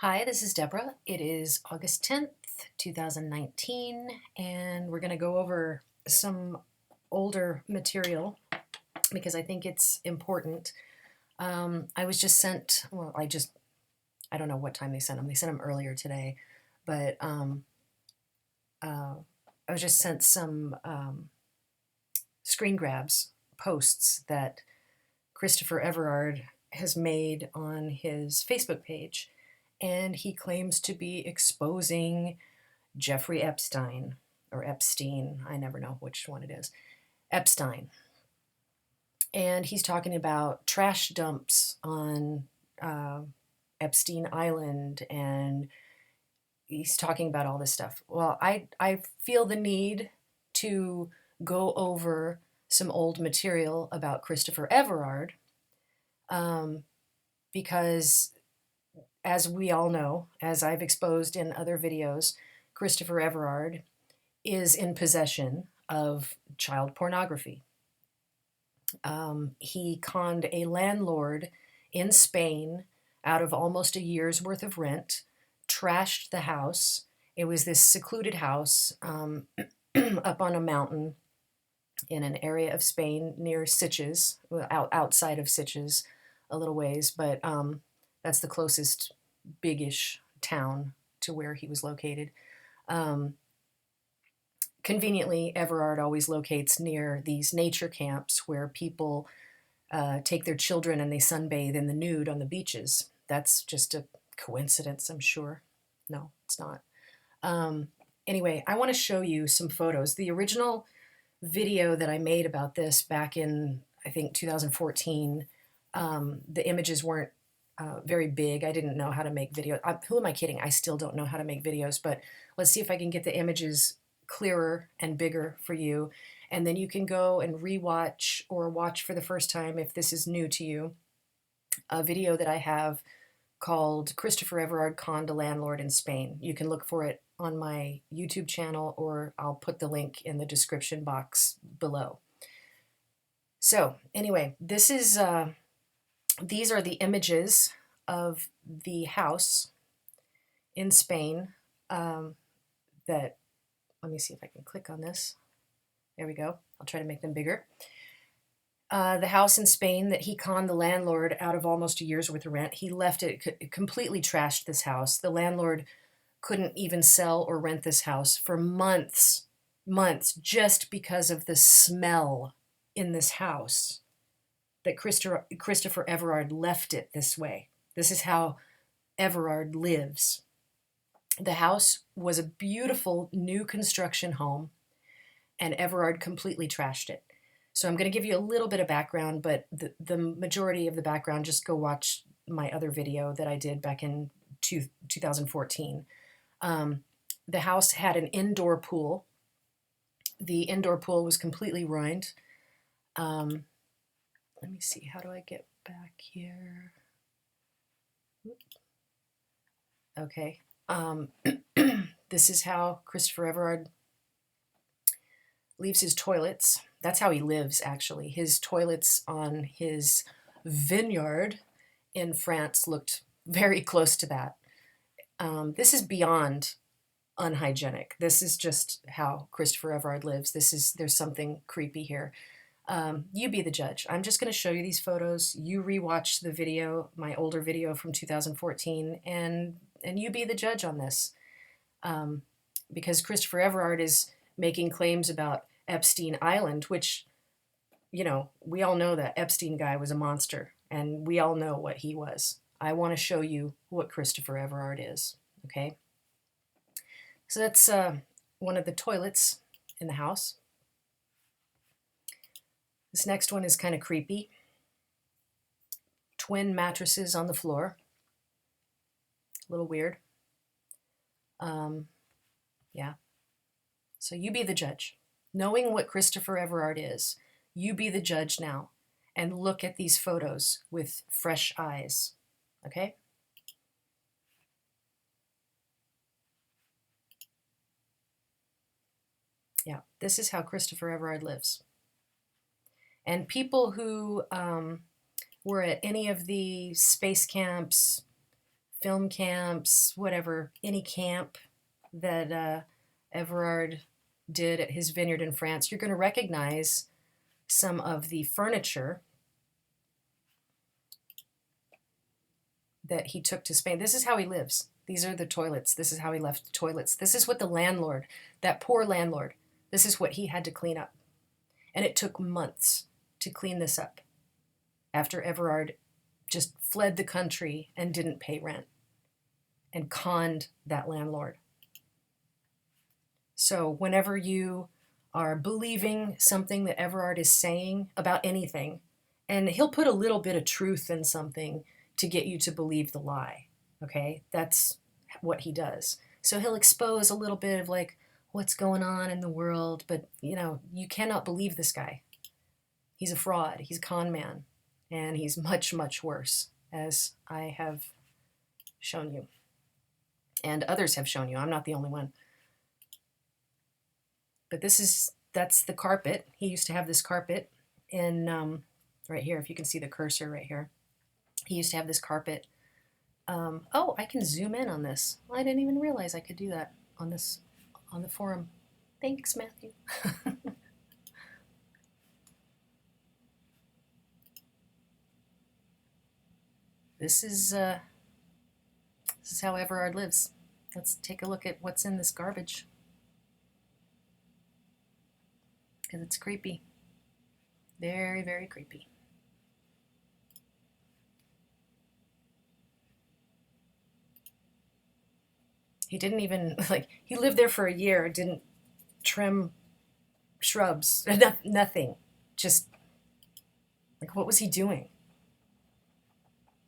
Hi, this is Deborah. It is August 10th, 2019, and we're going to go over some older material because I think it's important. I was just sent, well, I don't know what time they sent them. They sent them earlier today, but I was just sent some screen grabs, posts that Christopher Everard has made on his Facebook page, and he claims to be exposing Jeffrey Epstein, or Epstein, I never know which one it is, Epstein. And he's talking about trash dumps on Epstein Island, and he's talking about all this stuff. Well, I feel the need to go over some old material about Christopher Everard because, as we all know, as I've exposed in other videos, Christopher Everard is in possession of child pornography. He conned a landlord in Spain out of almost a year's worth of rent, trashed the house. It was this secluded house up on a mountain in an area of Spain near Sitges, outside of Sitges a little ways, but that's the closest biggish town to where he was located. Conveniently, Everard always locates near these nature camps where people take their children and they sunbathe in the nude on the beaches. That's just a coincidence, I'm sure. No, it's not. Anyway, I want to show you some photos. The original video that I made about this back in, I think, 2014, the images weren't very big. I didn't know how to make videos. Who am I kidding? I still don't know how to make videos, but let's see if I can get the images clearer and bigger for you. And then you can go and rewatch or watch for the first time, if this is new to you, a video that I have called Christopher Everard Conned a Landlord in Spain. You can look for it on my YouTube channel, or I'll put the link in the description box below. So anyway, these are the images of the house in Spain that, let me see if I can click on this. There we go. I'll try to make them bigger. The house in Spain that he conned the landlord out of almost a year's worth of rent. He left it, completely trashed this house. The landlord couldn't even sell or rent this house for months, just because of the smell in this house, that Christopher Everard left it this way. This is how Everard lives. The house was a beautiful new construction home, and Everard completely trashed it. So I'm going to give you a little bit of background, but the majority of the background, just go watch my other video that I did back in 2014. The house had an indoor pool. The indoor pool was completely ruined. Let me see, how do I get back here? Okay. This is how Christopher Everard leaves his toilets. That's how he lives, actually. His toilets on his vineyard in France looked very close to that. This is beyond unhygienic. This is just how Christopher Everard lives. There's something creepy here. You be the judge. I'm just going to show you these photos. You rewatch the video, my older video from 2014, and you be the judge on this. Because Christopher Everard is making claims about Epstein Island, which, you know, we all know that Epstein guy was a monster, and we all know what he was. I want to show you what Christopher Everard is, okay? So that's one of the toilets in the house. This next one is kind of creepy. Twin mattresses on the floor. A little weird. Yeah. So you be the judge. Knowing what Christopher Everard is, you be the judge now and look at these photos with fresh eyes. Okay? Yeah, this is how Christopher Everard lives. And people who were at any of the space camps, film camps, whatever, any camp that Everard did at his vineyard in France, you're going to recognize some of the furniture that he took to Spain. This is how he lives. These are the toilets. This is how he left the toilets. This is what the landlord, that poor landlord, this is what he had to clean up. And it took months to clean this up after Everard just fled the country and didn't pay rent and conned that landlord. So whenever you are believing something that Everard is saying about anything, and he'll put a little bit of truth in something to get you to believe the lie, okay? That's what he does. So he'll expose a little bit of like what's going on in the world, but you cannot believe this guy. He's a fraud. He's a con man, and he's much, much worse, as I have shown you. And others have shown you. I'm not the only one. But that's the carpet. He used to have this carpet in right here, if you can see the cursor right here. He used to have this carpet. Oh, I can zoom in on this. Well, I didn't even realize I could do that on the forum. Thanks, Matthew. This is how Everard lives. Let's take a look at what's in this garbage, because it's creepy. Very, very creepy. He didn't even, he lived there for a year, didn't trim shrubs, nothing. Just, what was he doing?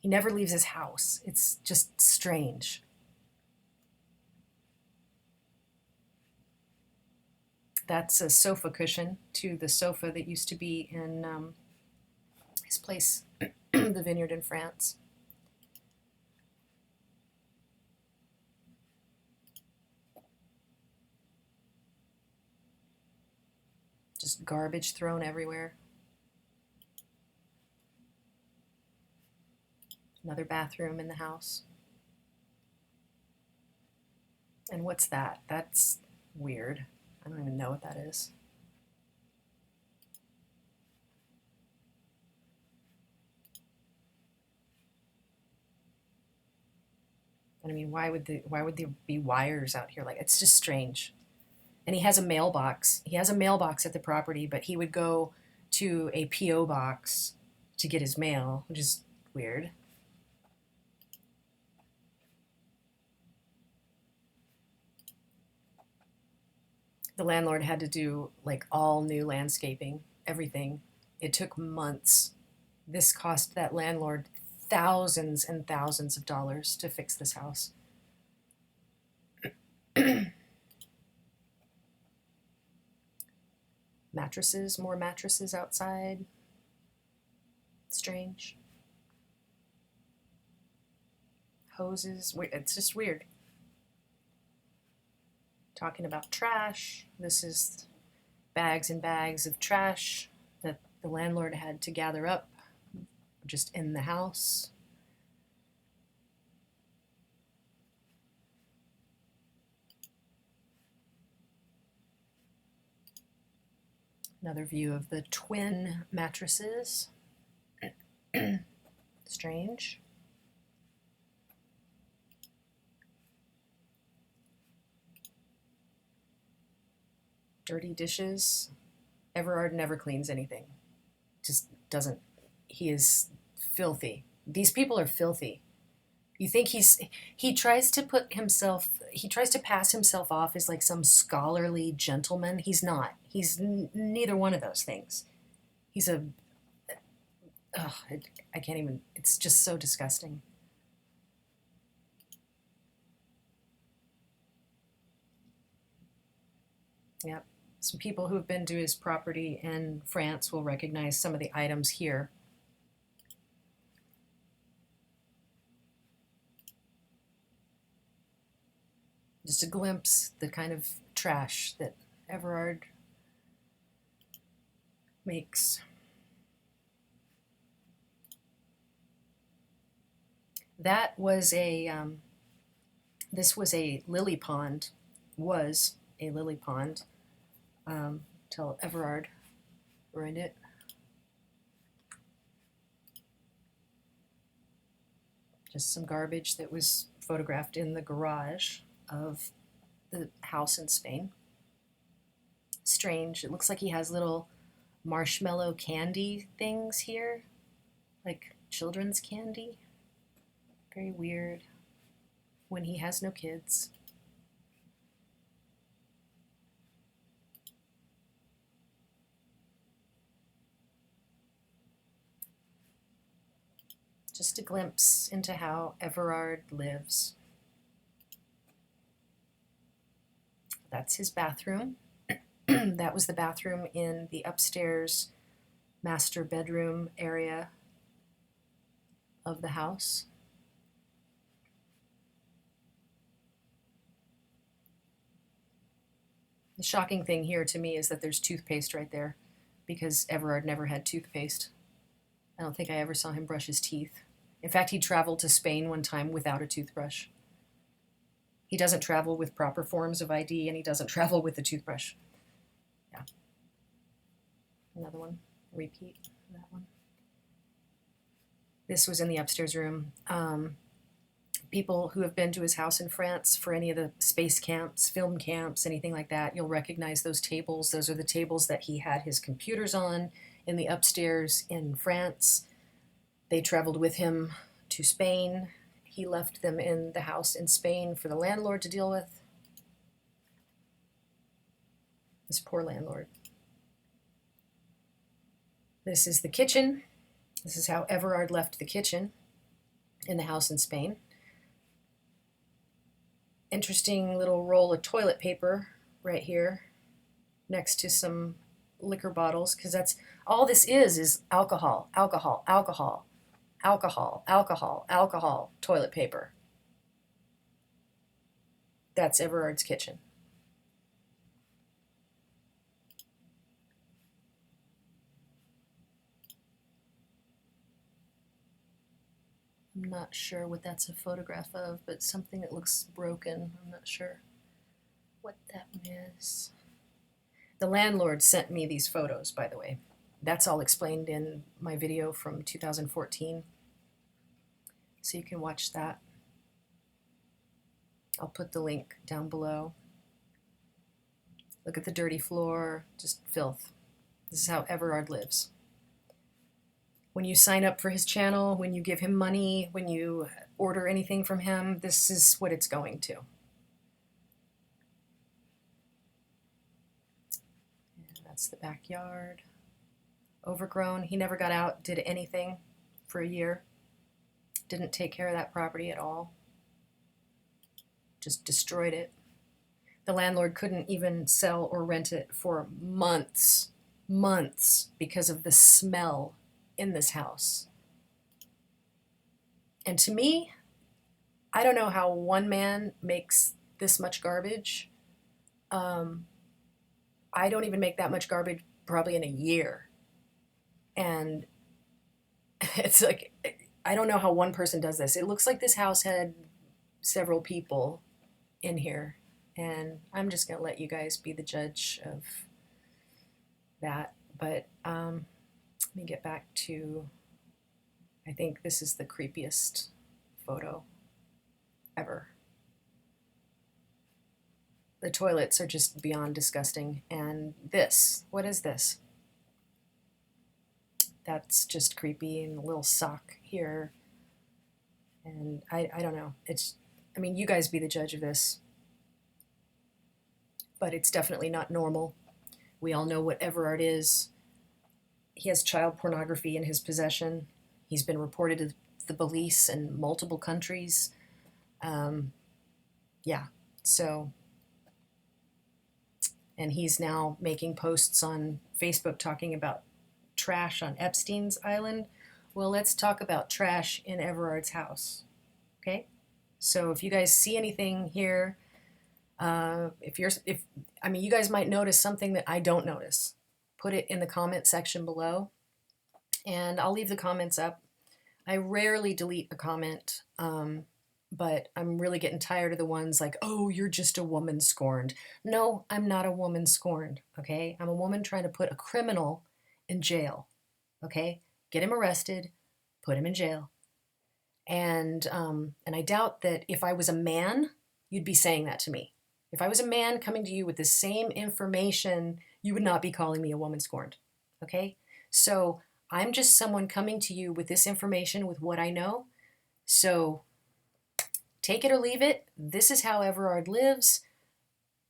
He never leaves his house. It's just strange. That's a sofa cushion to the sofa that used to be in his place, the vineyard in France. Just garbage thrown everywhere. Another bathroom in the house. And what's that? That's weird. I don't even know what that is. And I mean, why would there be wires out here? It's just strange. And he has a mailbox. He has a mailbox at the property, but he would go to a P.O. box to get his mail, which is weird. The landlord had to do all new landscaping, everything. It took months. This cost that landlord thousands and thousands of dollars to fix this house. Mattresses, more mattresses outside. Strange. Hoses, it's just weird. Talking about trash. This is bags and bags of trash that the landlord had to gather up just in the house. Another view of the twin mattresses. Strange. Dirty dishes. Everard never cleans anything. Just doesn't. He is filthy. These people are filthy. You think he tries to pass himself off as some scholarly gentleman. He's not. He's neither one of those things. He's I can't even, it's just so disgusting. Yep. Some people who have been to his property in France will recognize some of the items here. Just a glimpse, the kind of trash that Everard makes. That was this was a lily pond, was a lily pond, till Everard ruined it. Just some garbage that was photographed in the garage of the house in Spain. Strange. It looks like he has little marshmallow candy things here, like children's candy. Very weird. When he has no kids. Just a glimpse into how Everard lives. That's his bathroom. That was the bathroom in the upstairs master bedroom area of the house. The shocking thing here to me is that there's toothpaste right there, because Everard never had toothpaste. I don't think I ever saw him brush his teeth. In fact, he traveled to Spain one time without a toothbrush. He doesn't travel with proper forms of ID, and he doesn't travel with a toothbrush. Yeah. Another one. Repeat that one. This was in the upstairs room. People who have been to his house in France for any of the space camps, film camps, anything like that, you'll recognize those tables. Those are the tables that he had his computers on in the upstairs in France. They traveled with him to Spain. He left them in the house in Spain for the landlord to deal with. This poor landlord. This is the kitchen. This is how Everard left the kitchen in the house in Spain. Interesting little roll of toilet paper right here next to some liquor bottles, because that's all this is alcohol, alcohol, alcohol, alcohol, alcohol, alcohol, toilet paper. That's Everard's kitchen. I'm not sure what that's a photograph of, but something that looks broken. I'm not sure what that is. The landlord sent me these photos, by the way. That's all explained in my video from 2014. So you can watch that. I'll put the link down below. Look at the dirty floor, just filth. This is how Everard lives. When you sign up for his channel, when you give him money, when you order anything from him, this is what it's going to. And that's the backyard. Overgrown. He never got out, did anything for a year. Didn't take care of that property at all. Just destroyed it. The landlord couldn't even sell or rent it for months, because of the smell in this house. And to me, I don't know how one man makes this much garbage. I don't even make that much garbage probably in a year. And it's like, I don't know how one person does this. It looks like this house had several people in here. And I'm just going to let you guys be the judge of that. But let me get back to, I think this is the creepiest photo ever. The toilets are just beyond disgusting. And this, what is this? That's just creepy, and a little sock here. And I don't know. It's, I mean, you guys be the judge of this. But it's definitely not normal. We all know what Everard is. He has child pornography in his possession. He's been reported to the police in multiple countries. Yeah, so, and he's now making posts on Facebook talking about trash on Epstein's Island. Well, let's talk about trash in Everard's house, okay? So if you guys see anything here, I mean, you guys might notice something that I don't notice. Put it in the comment section below, and I'll leave the comments up. I rarely delete a comment, but I'm really getting tired of the ones like, oh, you're just a woman scorned. No, I'm not a woman scorned, okay? I'm a woman trying to put a criminal in jail, okay? Get him arrested, put him in jail. And I doubt that if I was a man, you'd be saying that to me. If I was a man coming to you with the same information, you would not be calling me a woman scorned, okay? So I'm just someone coming to you with this information, with what I know. So take it or leave it. This is how Everard lives.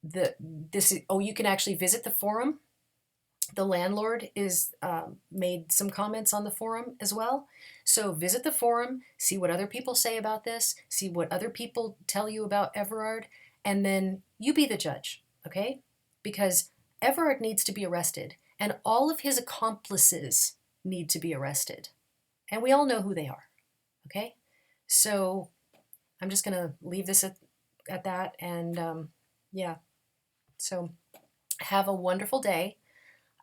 You can actually visit the forum. The landlord is made some comments on the forum as well. So visit the forum, see what other people say about this, see what other people tell you about Everard, and then you be the judge, okay? Because Everard needs to be arrested, and all of his accomplices need to be arrested. And we all know who they are, okay? So I'm just going to leave this at that. And yeah, so have a wonderful day.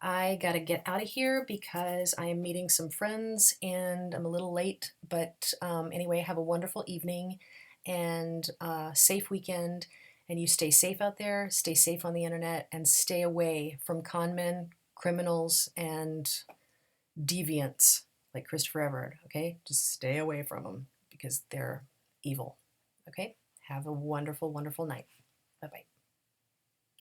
I got to get out of here because I am meeting some friends and I'm a little late. But anyway, have a wonderful evening and safe weekend. And you stay safe out there, stay safe on the internet, and stay away from con men, criminals, and deviants like Christopher Everard. Okay? Just stay away from them because they're evil. Okay? Have a wonderful, wonderful night. Bye bye.